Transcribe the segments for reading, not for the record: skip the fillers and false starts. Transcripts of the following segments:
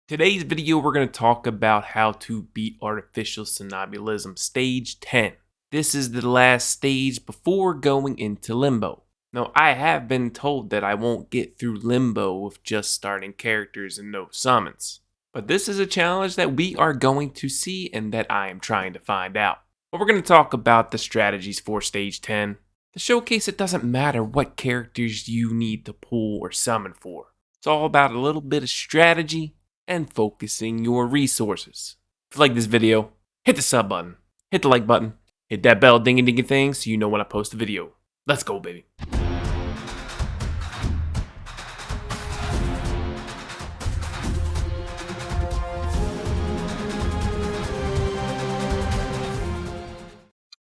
Today's video, we're going to talk about how to beat Artificial Somnambulism Stage 10. This is the last stage before going into Limbo. Now, I have been told that I won't get through Limbo with just starting characters and no summons. But this is a challenge that we are going to see and that I am trying to find out. But we're going to talk about the strategies for Stage 10. To showcase it doesn't matter what characters you need to pull or summon for. It's all about a little bit of strategy and focusing your resources. If you like this video, hit the sub button, hit the like button, hit that bell dingy dingy thing so you know when I post a video. Let's go, baby.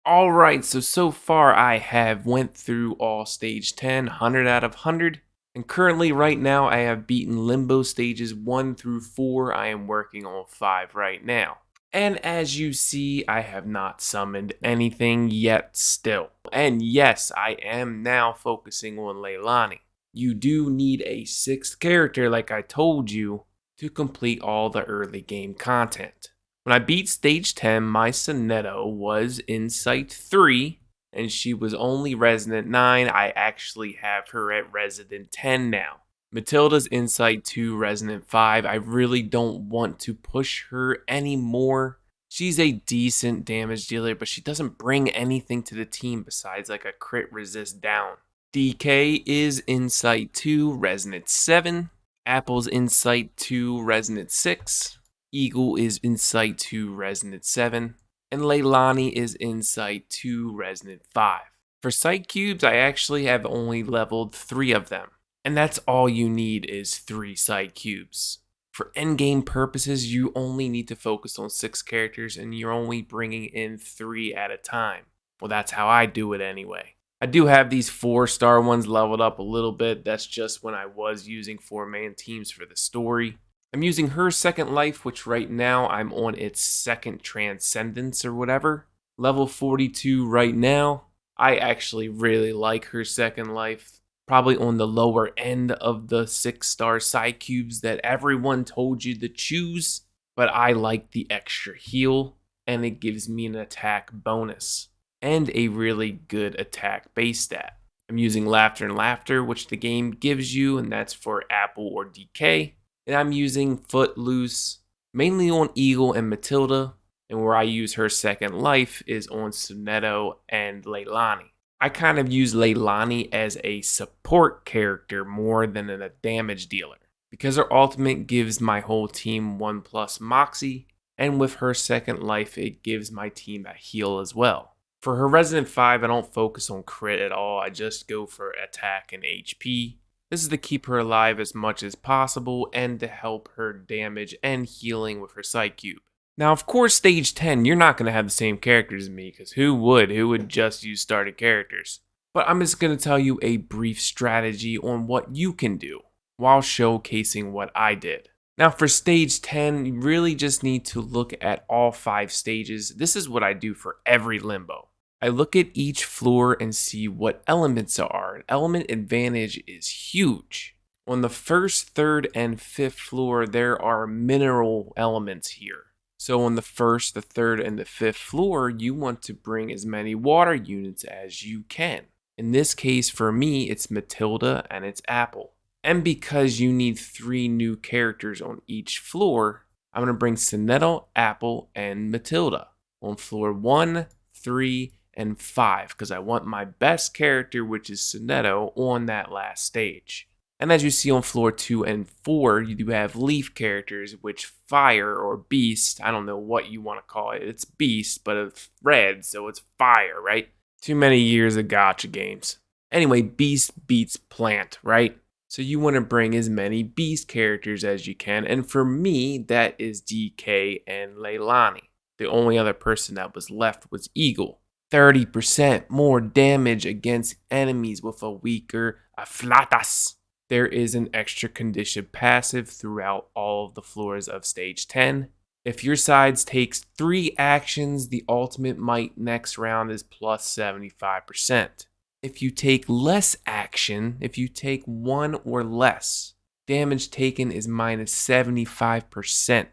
Alright, so far I have went through all stage 10, 100 out of 100. And currently, right now, I have beaten Limbo stages 1 through 4. I am working on 5 right now. And as you see, I have not summoned anything yet still. And yes, I am now focusing on Leilani. You do need a 6th character, like I told you, to complete all the early game content. When I beat stage 10, my Sonetta was Insight 3. And she was only Resident 9. I actually have her at Resident 10 now. Matilda's Insight 2, Resident 5. I really don't want to push her anymore. She's a decent damage dealer, but she doesn't bring anything to the team besides like a crit resist down. DK is Insight 2, Resident 7. Apple's Insight 2, Resident 6. Eagle is Insight 2, Resident 7. And Leilani is Insight 2, Resident 5. For Psychubes, I actually have only leveled 3 of them. And that's all you need is 3 Psychubes. For endgame purposes, you only need to focus on 6 characters and you're only bringing in 3 at a time. Well, that's how I do it anyway. I do have these 4-star ones leveled up a little bit. That's just when I was using 4-man teams for the story. I'm using her second life, which right now I'm on its second transcendence or whatever. Level 42 right now. I actually really like her second life. Probably on the lower end of the 6-star Psychubes that everyone told you to choose. But I like the extra heal, and it gives me an attack bonus. And a really good attack base stat. I'm using Laughter and Laughter, which the game gives you, and that's for Apple or DK. And I'm using Footloose, mainly on Eagle and Matilda, and where I use her second life is on Sonetta and Leilani. I kind of use Leilani as a support character more than a damage dealer, because her ultimate gives my whole team 1+ Moxie, and with her second life it gives my team a heal as well. For her Resident 5, I don't focus on crit at all, I just go for attack and HP. This is to keep her alive as much as possible and to help her damage and healing with her Psychube. Now, of course, stage 10, you're not going to have the same characters as me, because who would? Who would just use started characters? But I'm just going to tell you a brief strategy on what you can do while showcasing what I did. Now, for stage 10, you really just need to look at all 5 stages. This is what I do for every Limbo. I look at each floor and see what elements are. An element advantage is huge. On the 1st, 3rd, and 5th floor, there are mineral elements here. So on the 1st, the 3rd, and the 5th floor, you want to bring as many water units as you can. In this case, for me, it's Matilda and it's Apple. And because you need 3 new characters on each floor, I'm going to bring Sonetta, Apple, and Matilda on floor 1, 3, and 5, because I want my best character, which is Sonetta, on that last stage. And as you see on floor 2 and 4, you do have leaf characters, which fire or beast, I don't know what you want to call it, it's beast, but it's red, so it's fire, right? Too many years of gacha games. Anyway, beast beats plant, right? So you want to bring as many beast characters as you can, and for me, that is DK and Leilani. The only other person that was left was Eagle. 30% more damage against enemies with a weaker Aflatas. There is an extra condition passive throughout all of the floors of stage 10. If your sides takes 3 actions, the ultimate might next round is plus 75%. If you take less action, if you take 1 or less, damage taken is minus 75%.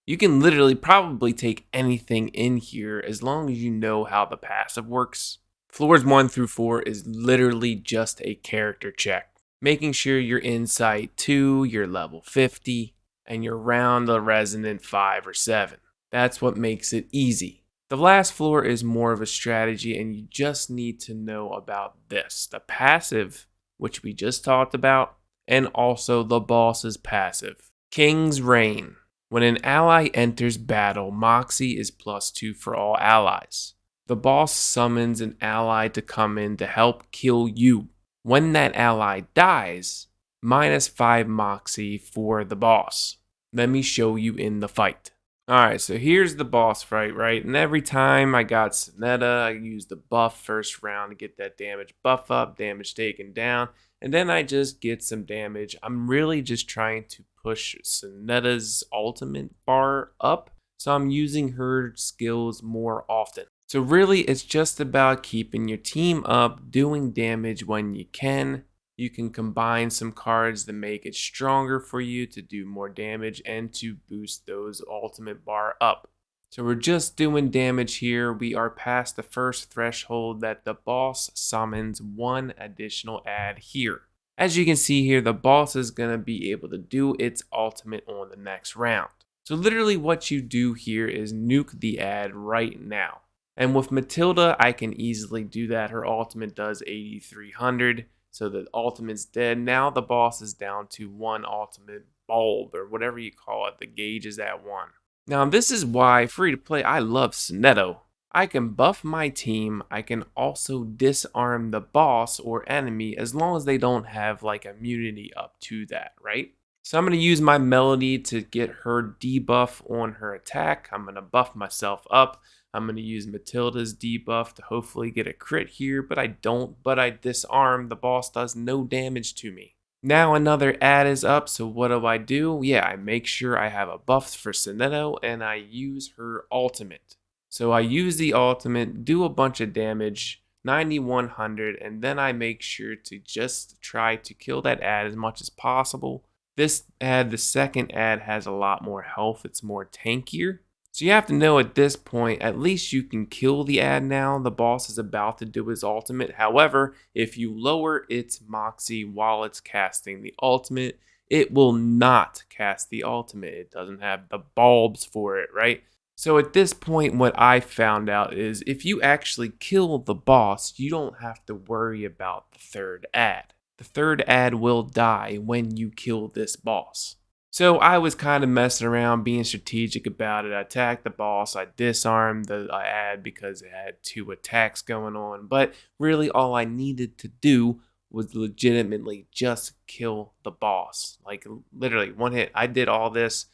You can literally probably take anything in here as long as you know how the passive works. Floors 1 through 4 is literally just a character check, making sure you're Insight 2, you're level 50, and you're round the Resonant 5 or 7. That's what makes it easy. The last floor is more of a strategy, and you just need to know about this. The passive, which we just talked about, and also the boss's passive. King's Reign. When an ally enters battle, Moxie is +2 for all allies. The boss summons an ally to come in to help kill you. When that ally dies, -5 Moxie for the boss. Let me show you in the fight. Alright, so here's the boss fight, right? And every time I got Sonetta, I used the buff first round to get that damage buff up, damage taken down, and then I just get some damage. I'm really just trying to push Sonetta's ultimate bar up, so I'm using her skills more often. So really, it's just about keeping your team up, doing damage when you can. You can combine some cards that make it stronger for you to do more damage and to boost those ultimate bar up. So we're just doing damage here. We are past the first threshold that the boss summons one additional ad here. As you can see here, the boss is going to be able to do its ultimate on the next round. So literally what you do here is nuke the ad right now. And with Matilda, I can easily do that. Her ultimate does 8,300. So the ultimate's dead. Now the boss is down to one ultimate bulb or whatever you call it. The gauge is at 1. Now this is why free to play I love Sonetta. I can buff my team. I can also disarm the boss or enemy as long as they don't have like immunity up to that, right? So I'm going to use my melody to get her debuff on her attack. I'm going to buff myself up. I'm going to use Matilda's debuff to hopefully get a crit here, but I don't. But I disarm. The boss does no damage to me. Now another ad is up, so what do? Yeah, I make sure I have a buff for Sonetta, and I use her ultimate. So I use the ultimate, do a bunch of damage, 9,100, and then I make sure to just try to kill that ad as much as possible. This ad, the second ad, has a lot more health. It's more tankier. So you have to know at this point, at least you can kill the ad now. The boss is about to do his ultimate. However, if you lower its Moxie while it's casting the ultimate, it will not cast the ultimate. It doesn't have the bulbs for it, right? So at this point, what I found out is if you actually kill the boss, you don't have to worry about the third ad. The third ad will die when you kill this boss. So I was kind of messing around, being strategic about it. I attacked the boss, I disarmed the ad because it had 2 attacks going on. But really all I needed to do was legitimately just kill the boss. Like literally one hit. I did all this,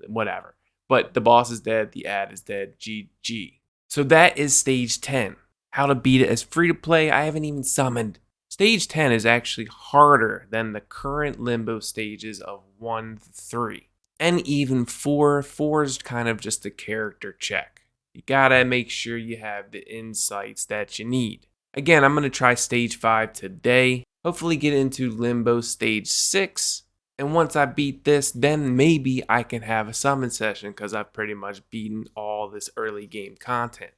whatever. But the boss is dead, the ad is dead, GG. So that is stage 10. How to beat it as free to play, I haven't even summoned. Stage 10 is actually harder than the current Limbo stages of 1 to 3. And even 4. 4 is kind of just a character check. You gotta make sure you have the insights that you need. Again, I'm gonna try stage 5 today. Hopefully get into Limbo stage 6. And once I beat this, then maybe I can have a summon session because I've pretty much beaten all this early game content.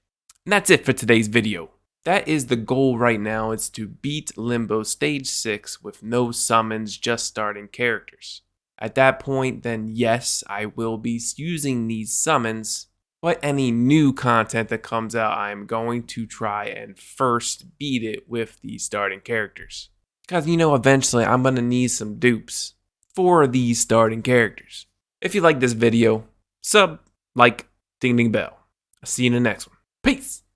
And that's it for today's video. That is the goal right now, is to beat Limbo Stage 6 with no summons, just starting characters. At that point, then yes, I will be using these summons, but any new content that comes out, I am going to try and first beat it with these starting characters. Because, eventually I'm going to need some dupes for these starting characters. If you like this video, sub, like, ding ding bell. I'll see you in the next one. Peace!